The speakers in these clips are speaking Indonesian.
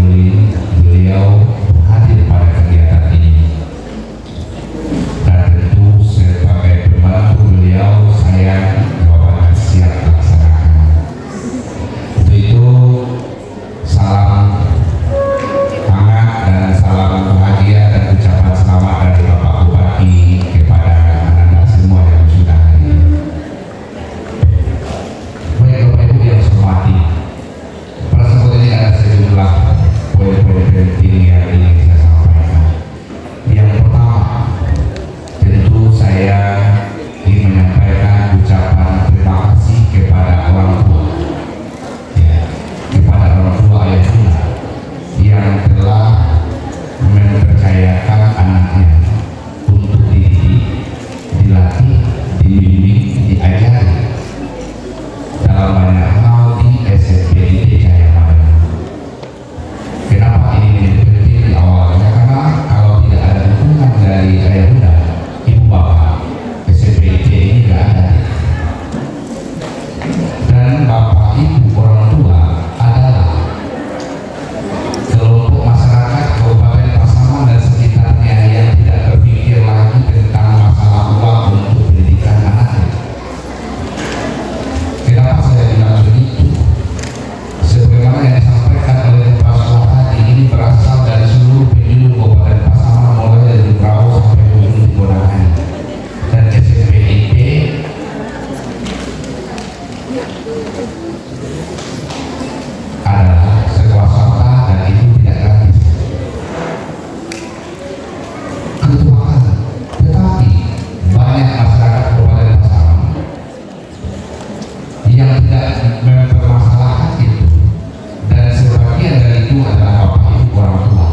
Yuli beliau hadir pada kegiatan ini, dan tentu sebagai pembantu beliau saya jawabannya siap laksanakan. Untuk itu salam hangat dan salam bahagia dan ucapan selamat dari Bapak Bupati kepada anda semua yang sudah hadir. Baik Bapak Ibu yang saya hormati, pada saat ini ada sejumlah poin-poin penting yang ingin saya sampaikan. Yang pertama, tentu saya ingin menyampaikan ucapan terima kasih kepada orang tua, ya, kepada orang tua ayah bunda yang telah mempercayakan anaknya untuk dididik, dilatih, dibimbing, diajari dalam banyak hal di SMPIT Jaya Madani. Kenapa ini menjadi penting awalnya? Karena kalau tidak ada dukungan dari ayah bunda, ibu bapak, SMPIT ini tidak ada. Dan bapak ibu orang tua adalah kelompok masyarakat Kabupaten Pasaman dan sekitarnya yang tidak berpikir lagi tentang masalah uang untuk pendidikan anaknya. Kenapa saya bilang begitu? Sebagaimana yang disampaikan oleh Pak Suhadi, ini berasal dari seluruh penjuru Kabupaten Pasaman, mulai dari Brau sampai ujung di Bonang. Dan SMPIT adalah sebuah swasta dan itu tidak gratis. Ketuaan, tetapi banyak masyarakat Kabupaten Pasaman yang tidak mempermasalahkan itu, dan sebagian dari itu adalah bapak ibu orang tua.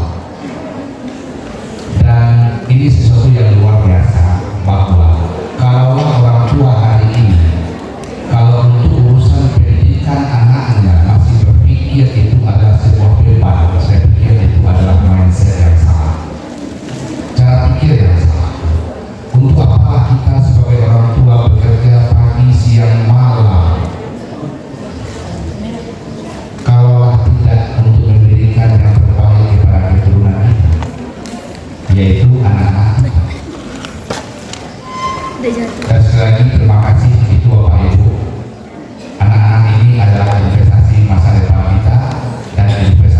Dan ini sesuatu yang luar biasa, bahwa kalau orang tua hari ini, kalau untuk urusan pendidikan anaknya masih berpikir itu adalah sebuah beban, saya pikir itu adalah mindset yang salah, cara pikir yang salah. Untuk apa kita sebagai orang tua bekerja pagi, siang, malam, kalau tidak untuk memberikan yang terbaik kepada keturunan kita, yaitu anak-anak kita. Dan sekali lagi terima kasih itu Bapak Ibu. Anak-anak ini adalah investasi masa depan kita dan investasi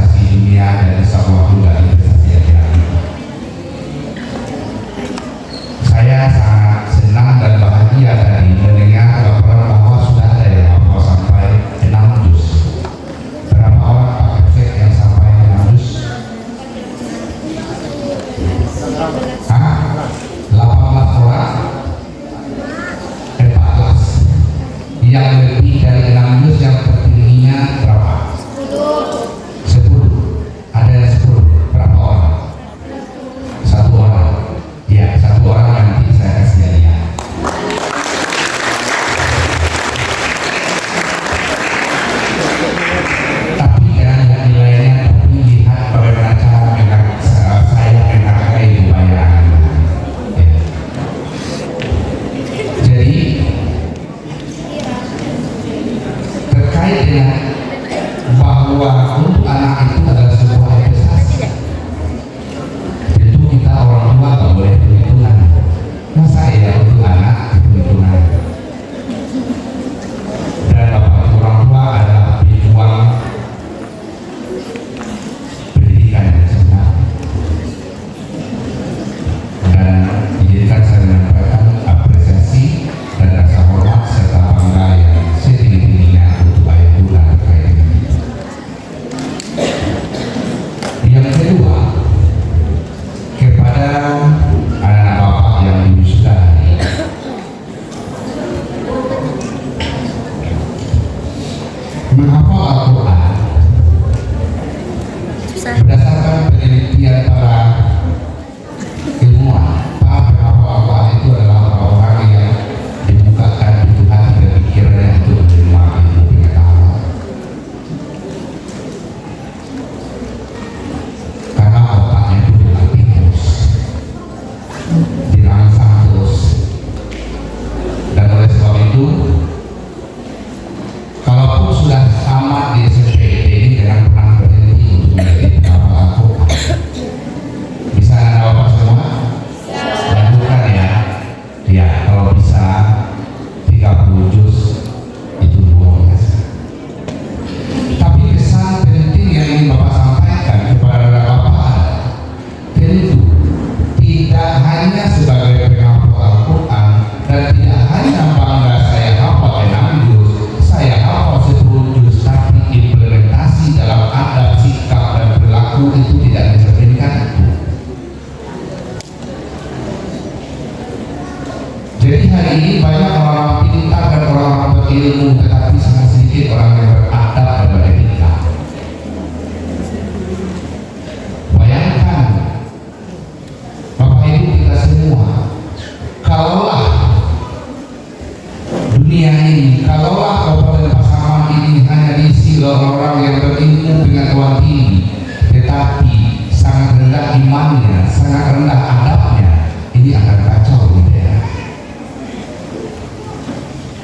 pengetahuan tinggi, tetapi sangat rendah imannya, sangat rendah adabnya, ini akan kacau di daerah.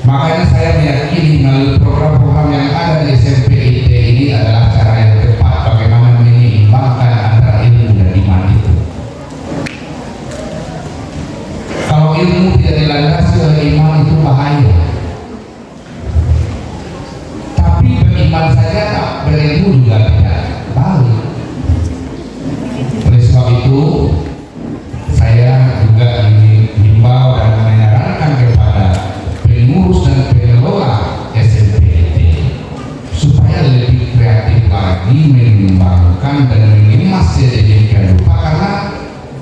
Makanya saya meyakini melalui program-program yang ada di SMPIT ini adalah cara yang tepat bagaimana menyeimbangkan antara ilmu dan iman itu. Kalau ilmu tidak dilandasi oleh iman itu bahaya. Tapi beriman saja tak berilmu juga tidak baik. Oleh sebab itu saya juga mengimbau dan menyarankan kepada pengurus dan pengelola SMPIT supaya lebih kreatif lagi mengembangkan dan mengemas sedemikian rupa, karena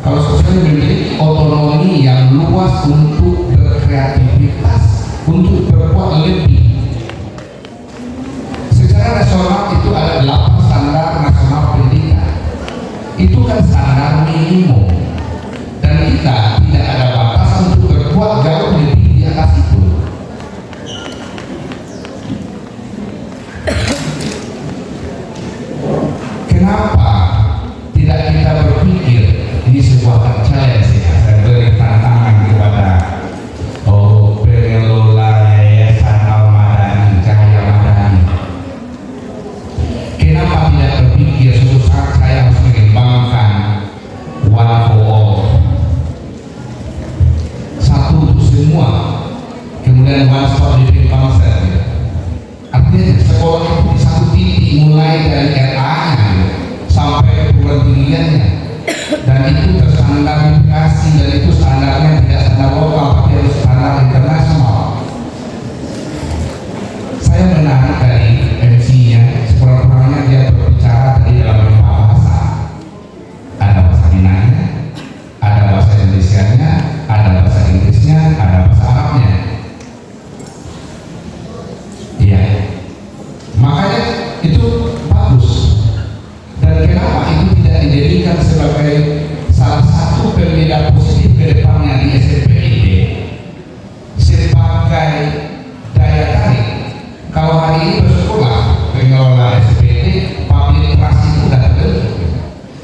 kalau sosial memiliki otonomi yang luas untuk berkreativitas, untuk berbuat lebih. Secara nasional itu ada 8 standar nasional pendidikan. Itu kan standar minimum, dan kita tidak ada batasan untuk berbuat jauh lebih di atas itu. Kenapa tidak kita berpikir ini sebuah challenge ya, saya beri tantangan kepada pengelola Yayasan Al-Madani, Cahaya Madani. Kenapa tidak berpikir suatu saat saya harus mengembangkan one for all, satu untuk semua, kemudian one stop living concept gitu. Artinya sekolah itu di satu titik, mulai dari RA-nya sampai perguruan tinggiannya, dan itu terstandarisasi, dan itu standarnya tidak standar lokal tapi harus standar internasional. Saya menarik dari MC-nya, sekurang-kurangnya dia berbicara tadi dalam 5 bahasa. Ada bahasa Minangnya, ada bahasa Indonesianya, ada bahasa Inggrisnya, ada bahasa Arabnya. Iya, makanya itu bagus. Dan kenapa itu tidak dijadikan sebagai salah satu pembeda positif ke depannya di SMPIT sebagai daya tarik? Kalau hari ini bersekolah pengelola SMPIT, public trust itu sudah terbentuk,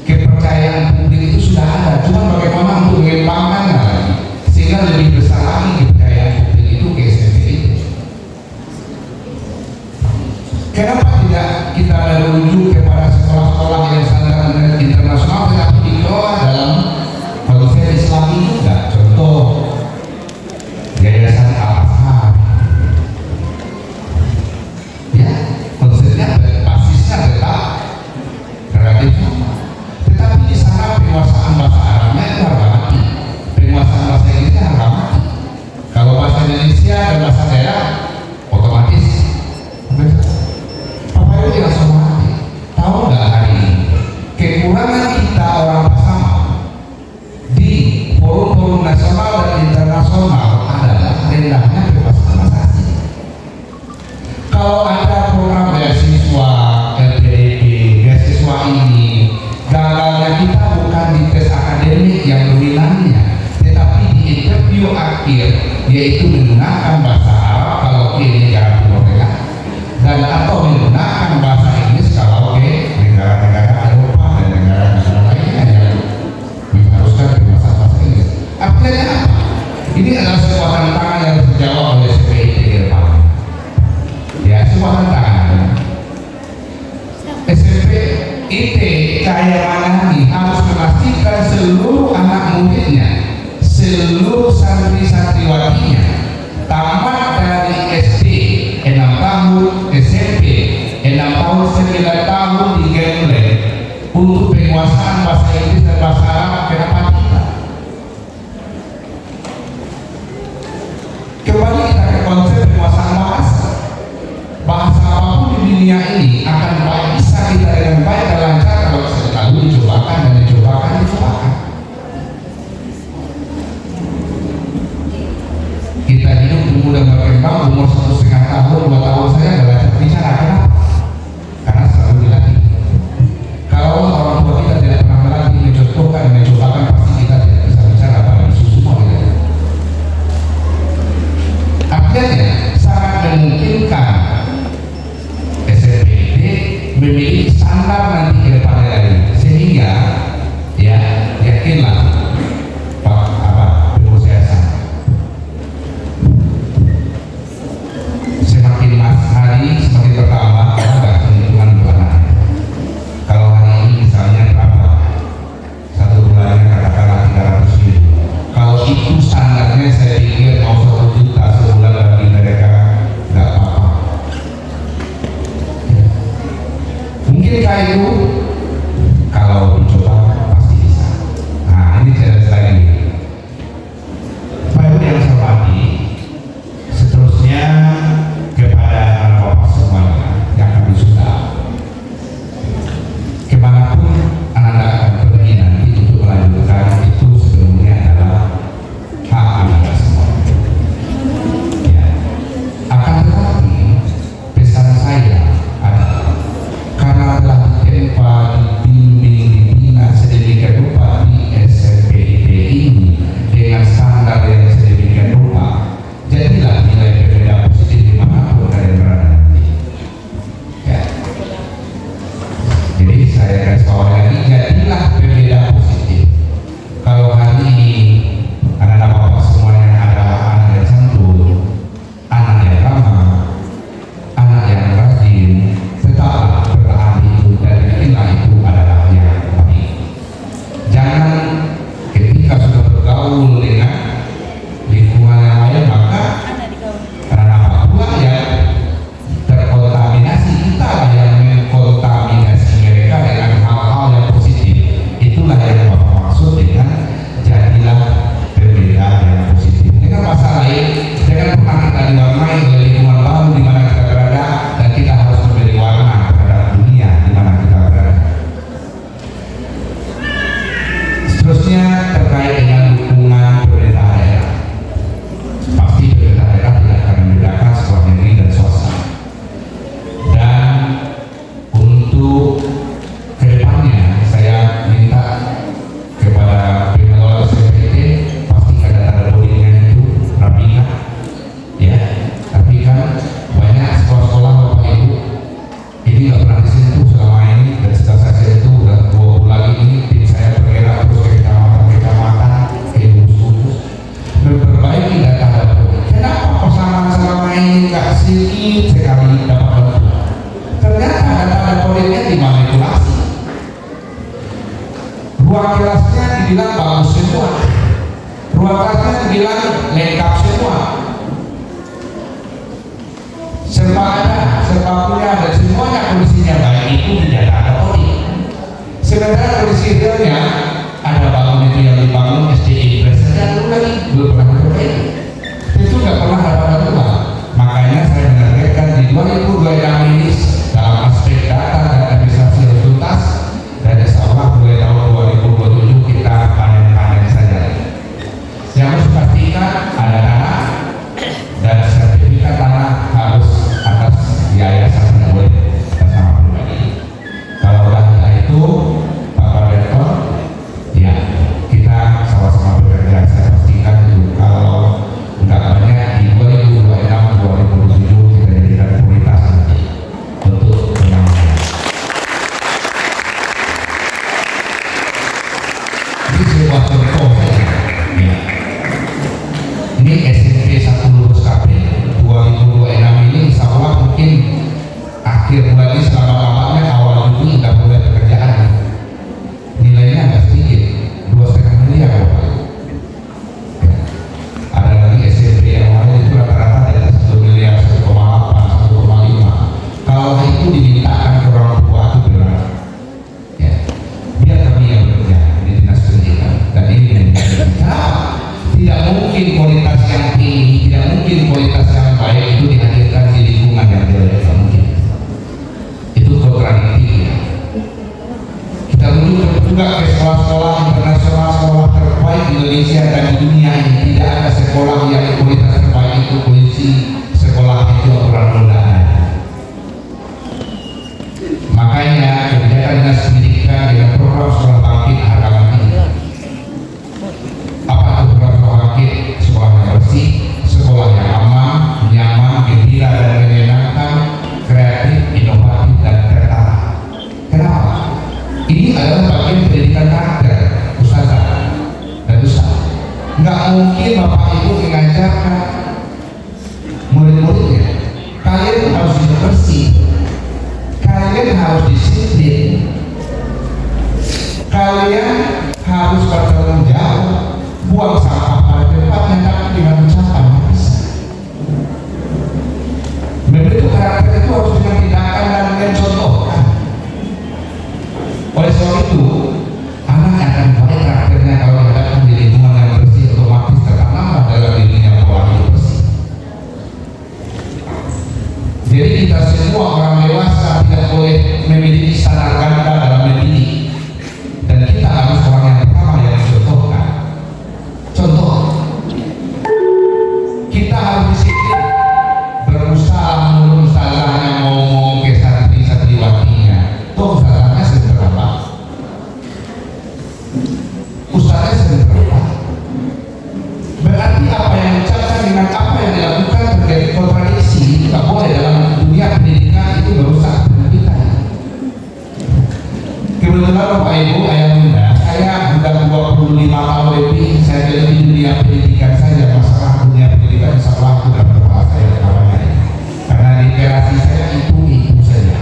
kepercayaan publik itu sudah ada, cuma bagaimana untuk mengembangkannya lagi sehingga lebih besar lagi kepercayaan publik itu ke SMPIT. Kenapa tidak kita merujuk kepada sekolah-sekolah yang standar internasional tetapi dikelola dalam konsep Islami juga? Contoh Yayasan Al-Azhar, ya konsepnya basisnya tetap relatif sama, tetapi di sana penguasaan bahasa Arabnya itu harga mati, penguasaan bahasa Inggrisnya harga mati. Kalau bahasa Indonesia dan bahasa daerah otomatis apa itu yang semua mati. Tahu nggak hari ini kekurangan kita orang bersama di forum-forum nasional dan internasional adalah rendahnya kebebasan asasi. Kalau ada program beasiswa LPDP, beasiswa ini, gagalnya kita bukan di tes akademik yang dominannya, tetapi di interview akhir, yaitu menggunakan bahasa Arab kalau ke negara Timur Tengah, dan atau menggunakan bahasa Inggris kalau ke negara-negara Eropa dan negara-negara lainnya yang mengharuskan penguasaan bahasa Inggris. Artinya apa? Ini adalah sebuah tantangan yang harus dijawab oleh SMPIT ke depan. Ya, sebuah tantangan. SMPIT Cahaya Madani harus memastikan seluruh anak muridnya, seluruh santri-santriwatinya tamat dari SD 6 tahun, SMP 6 tahun, 9 tahun di Gembleng untuk penguasaan bahasa Inggris dan bahasa Arab. Kenapa tidak? Kembali kita ke konsep penguasaan bahasa. Bahasa apapun di dunia ini akan bisa kita dengan baik dan lancar kalau selalu dicobakan dan dicobakan. Kita hidup, tumbuh dan berkembang, umur Ketika itu kalau dicoba pasti bisa. Nah, ini challenge lagi. Bapak Ibu yang saya hormati, seterusnya kepada anak bapak semuanya yang kami sudah, kemanapun Anda akan pergi nanti untuk melanjutkan itu sebelumnya adalah hak Anda semua. Ya. Akan tetapi pesan saya adalah karena telah ditempa, dibimbing, dibina sedemikian rupa di SMPIT ini dengan standar yang sedemikian rupa, jadilah nilai berbeda positif dimanapun kalian berada nanti. Ya. Jadi saya garis bawah lagi, jadilah berbeda positif. Kalau hari ini anak-anak bapak semuanya adalah anak yang santun, anak yang ramah, anak yang rajin, tetaplah bertahan itu dan yakinlah itu adalah yang baik. Jangan ketika sudah bergaul dengan lingkungan yang lain maka anak-anak pula yang terkontaminasi, kita lah yang mengkontaminasi mereka dengan hal-hal yang positif. Itulah yang Bapak maksud dengan jadilah berbeda yang positif. Dengan bahasa lain, jangan pernah kita diwarnai oleh lingkungan baru di mana kita berada, dan kita harus memberi warna terhadap dunia di mana kita berada. Seterusnya terkait dengan dukungan pemerintah daerah. Pasti pemerintah daerah tidak akan membedakan sekolah negeri dan swasta. Dan untuk kedepannya saya minta kepada pengelola SMPT pastikan data boardingnya itu rapikan, ya. Tapi kan banyak sekolah-sekolah Bapak Ibu ini nggak pernah disentuh selama ini, dan setelah saya sentuh udah 2 bulan ini tim saya bergerak terus ke kecamatan, ke gugus-gugus memperbaiki data boarding. Kenapa pasangan selama ini nggak sedikit sekali dapat bantuan? Ternyata data boardingnya dimanipulasi. Ruang kelasnya dibilang bagus semua, ruang kelasnya dibilang lengkap semua, serba ada, serba punya, dan semuanya kondisinya baik, itu tidak ada boarding. Sementara kondisi realnya ada bangun itu yang dibangun SDI saja dulu lagi belum pernah diperbaiki, itu nggak pernah dapat bantuan. Makanya saya menargetkan di 2026 ini dalam aspek data dan administrasi harus tuntas, dan insya Allah mulai tahun 2027 kita panen-panen saja. Yang harus pastikan ada tanah dan sertifikat tanah harus atas yayasan, tidak boleh bersama pribadi. Kalau udah ada itu Bapak Rektor, ya kita sama-sama bekerja. Saya pastikan itu kalau nggak banyak di 2026-2027 kita jadikan prioritas nanti untuk penanganan. Ini sebuah contoh saja. Ya. Ini SMP 1 lulus KP 2026 ini insya Allah mungkin akhir bulan ini selama-lamanya awal Juni sudah mulai pekerjaan. Nilainya agak sedikit, 2,5 miliar Bapak. Ya. Ada lagi SMP yang lain itu rata-rata di atas 1 miliar, 1,8, 1,5. Kalau itu dimintakan ke orang tua itu berat. Ya. Biar kami yang bekerja di dinas pendidikan, dan ini menjadi kenapa? Tidak mungkin kualitas yang tinggi, tidak mungkin kualitas yang baik itu dihadirkan di lingkungan yang jelek, tidak mungkin. Itu kontradiktif. Ya. Kita rujuk juga ke sekolah-sekolah internasional, sekolah terbaik di Indonesia dan di dunia ini. Tidak ada sekolah yang kualitas terbaik itu kondisi sekolah itu aturan mudahan. Makanya kebijakan dinas pendidikan dengan program sekolah bangkit harga mati. Apa itu program sekolah bangkit? Sekolah yang bersih, sekolah yang aman, nyaman, gembira dan menyenangkan, kreatif, inovatif dan tertata. Kenapa? Ini adalah bagian pendidikan karakter ustazah dan ustaz. Nggak mungkin Bapak Ibu mengajarkan murid-muridnya kalian harus hidup bersih, kalian harus disiplin, kalian harus bertanggung jawab, buang sampah pada tempatnya, tapi dengan ucapan bisa. Membentuk karakter itu harus dengan tindakan dan dengan contohkan. Oleh sebab itu, anak akan baik karakternya kalau dihadapkan di lingkungan yang bersih, otomatis tertanamlah dalam dirinya pola hidup bersih. Jadi kita semua orang dewasa tidak boleh memiliki standar ganda dalam mendidik, dan kita harus orang yang pertama yang mencontohkan. Contoh, kita harus disiplin, berusaha menurut ustazahnya ngomong ke santriwatinya. Toh ustazahnya sering berapa? Ustazahnya sering berapa? Berarti apa yang diucapkan dengan apa yang dilakukan terjadi kontradiksi. Tidak boleh dalam dunia pendidikan itu merusak pendidikan. Kebetulan Bapak Ibu, ayah bunda, saya sudah 25 tahun lebih saya di dunia pendidikan saja. Masalah dunia pendidikan bisa laku dalam kepala saya kawannya. Karena literasi saya itu saja.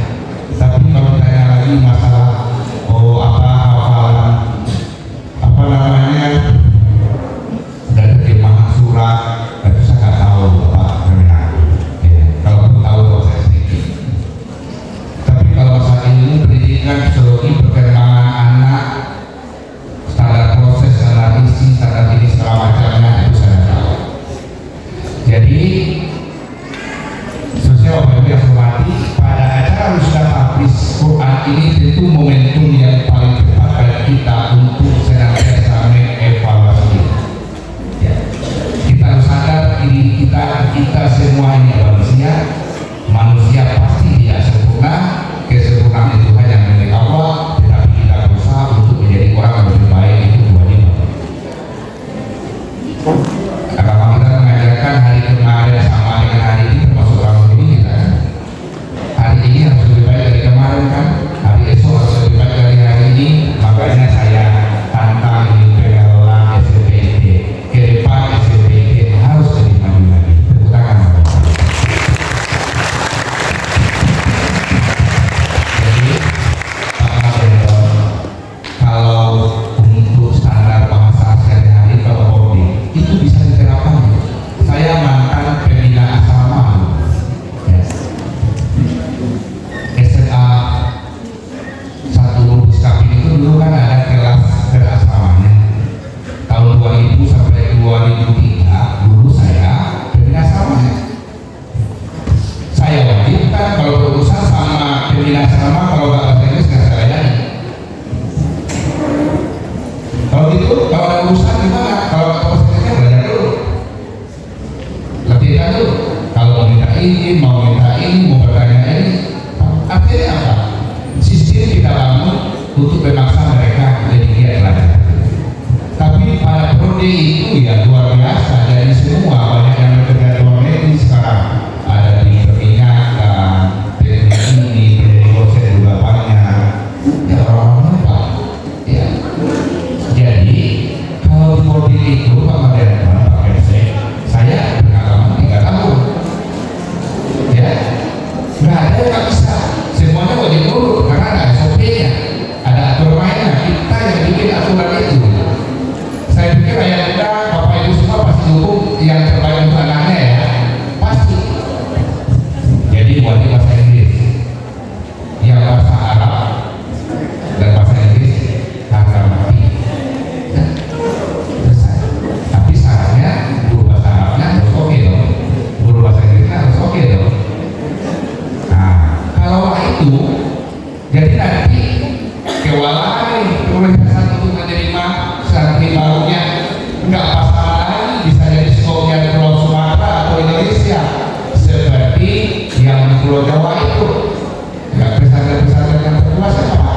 Tapi kalau ditanya lagi masalah hafalan apa namanya dan terjemahan surat, itu saya nggak tahu Pak Terminal. Kalau tahu saya sedikit. Tapi kalau masalah ilmu pendidikan, psikologi, perkembangan anak, standar proses, standar isi, standar ini segala macamnya itu saya tahu. Jadi sosial Bapak Ibu yang hormati, pada acara Rusda Hafiz Quran ini tentu momentum yang paling tepat bagi kita untuk senantiasa mengevaluasi. Ya. Kita harus sadar diri kita semua ini manusia pasti tidak sempurna. Kesempurnaan itu hanya milik Allah, tetapi kita berusaha untuk menjadi orang yang lebih baik, itu kewajiban. Agama kita mengajarkan hari kemarin sama dengan hari ini termasuk tahun ini kita kan. Hari ini harus lebih baik dari kemarin kan, hari esok harus lebih baik dari hari ini. Makanya saya tantang di pengelola SPT ke depan, SPT harus lebih maju lagi. Tepuk tangan. Jadi kalau untuk standar bahasa sehari-hari kalau hobi itu bisa diterapkan. Saya mantan pembina asrama ya. SMA 1 Lubis Kapin itu dulu kan ada kelas berasramanya tahun 2000 sampai 2003. Dulu saya pembina asramanya. Saya wajibkan kalau berurusan sama pembina asrama, kalau nggak bahasa Inggris nggak saya layani. Kalau gitu, kalau ada urusan gimana? Kalau nggak bahasa Inggrisnya belajar dulu, latihan dulu. Kalau mau minta izin, mau bertanya ini, akhirnya apa? Sistem kita bangun untuk memaksa mereka jadi giat belajar. Tapi pada prodi itu ya luar biasa, dari semua banyak yang bekerja di luar negeri sekarang, ada di perminyakan, teknik ini, dari dosen juga banyak. Ya orang-orang apa? Ya. Jadi kalau di prodi itu Pak Madian, Pak MC, saya beragama 3 tahun. Ya, nggak ada yang nggak bisa. Semuanya wajib nurut karena ada SOP-nya, ada aturan mainnya. Kita yang bikin aturan itu. Saya pikir ayah bunda, bapak ibu semua pasti dukung yang terbaik untuk anaknya ya, pasti. Jadi wajib bahasa Inggris, yang bahasa Arab dan bahasa Inggris harga mati. Selesai. Tapi syaratnya guru bahasa Arabnya harus oke dong, guru bahasa Inggrisnya harus oke dong. Nah, kalau itu jadi nanti kewalahan kebiasaan untuk menerima santri barunya enggak pasangan lagi, bisa jadi skopnya di Pulau Sumatera atau Indonesia seperti yang di Pulau Jawa itu. Enggak pesantren-pesantren yang terluas apa?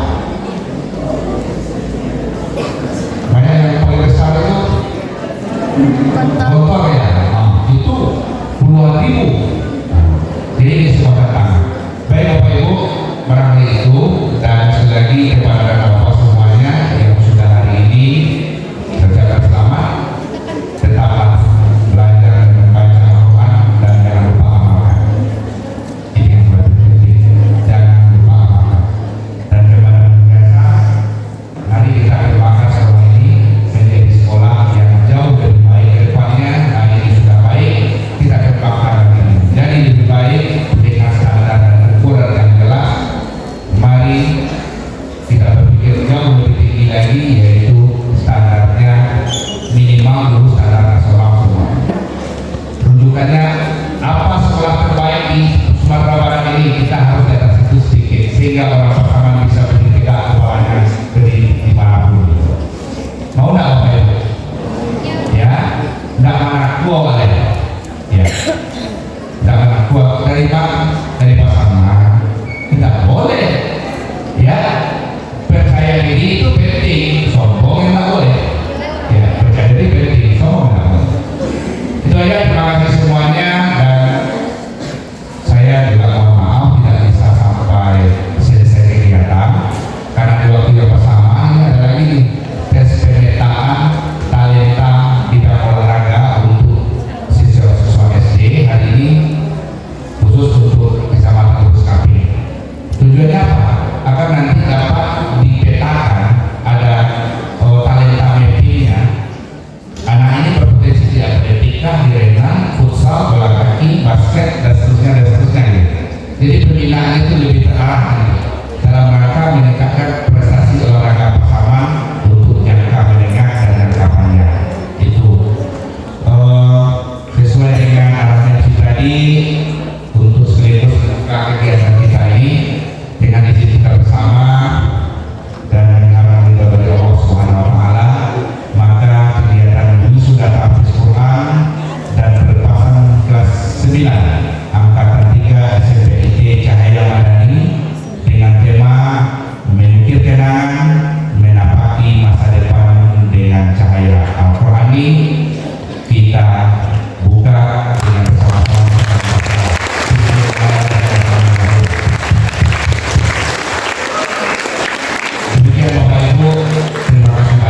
Banyak yang paling besar itu motor ya, itu puluhan ribu. Jadi ini semua datang. Baik Bapak Ibu, barangkali itu, dan sekali lagi kepada Bapak semuanya yang sudah hari ini terjaga selamat, tetaplah belajar dan membaca Al-Quran dan jangan lupa amalkan. Ini yang berarti jangan lupa amalkan. Dan kepada pemirsa, mari kita kembangkan sekolah ini menjadi sekolah yang jauh lebih baik ke depannya. Nah ini sudah baik, kita kembangkan lagi.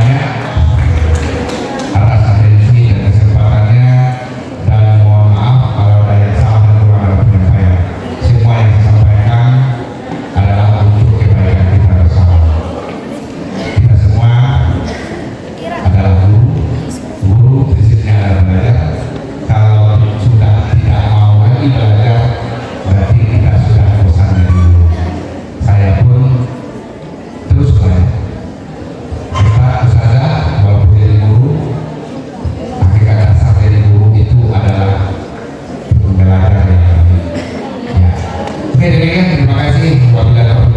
banyak atas atensi dan kesempatannya, dan mohon maaf kalau ada yang salah dan kurang dalam penyampaian. Semua yang saya sampaikan adalah untuk kebaikan kita bersama. Kita semua adalah guru prinsipnya adalah belajar. Kalau sudah tidak mau lagi belajar, berarti kita sudah bosan dari dulu. Saya pun terus belajar. Kita usaha walaupun jadi guru, hakikat dasar dari guru itu adalah belajar yang baik. Ya. Oke, demikian, terima kasih. Wabillahi taufiq.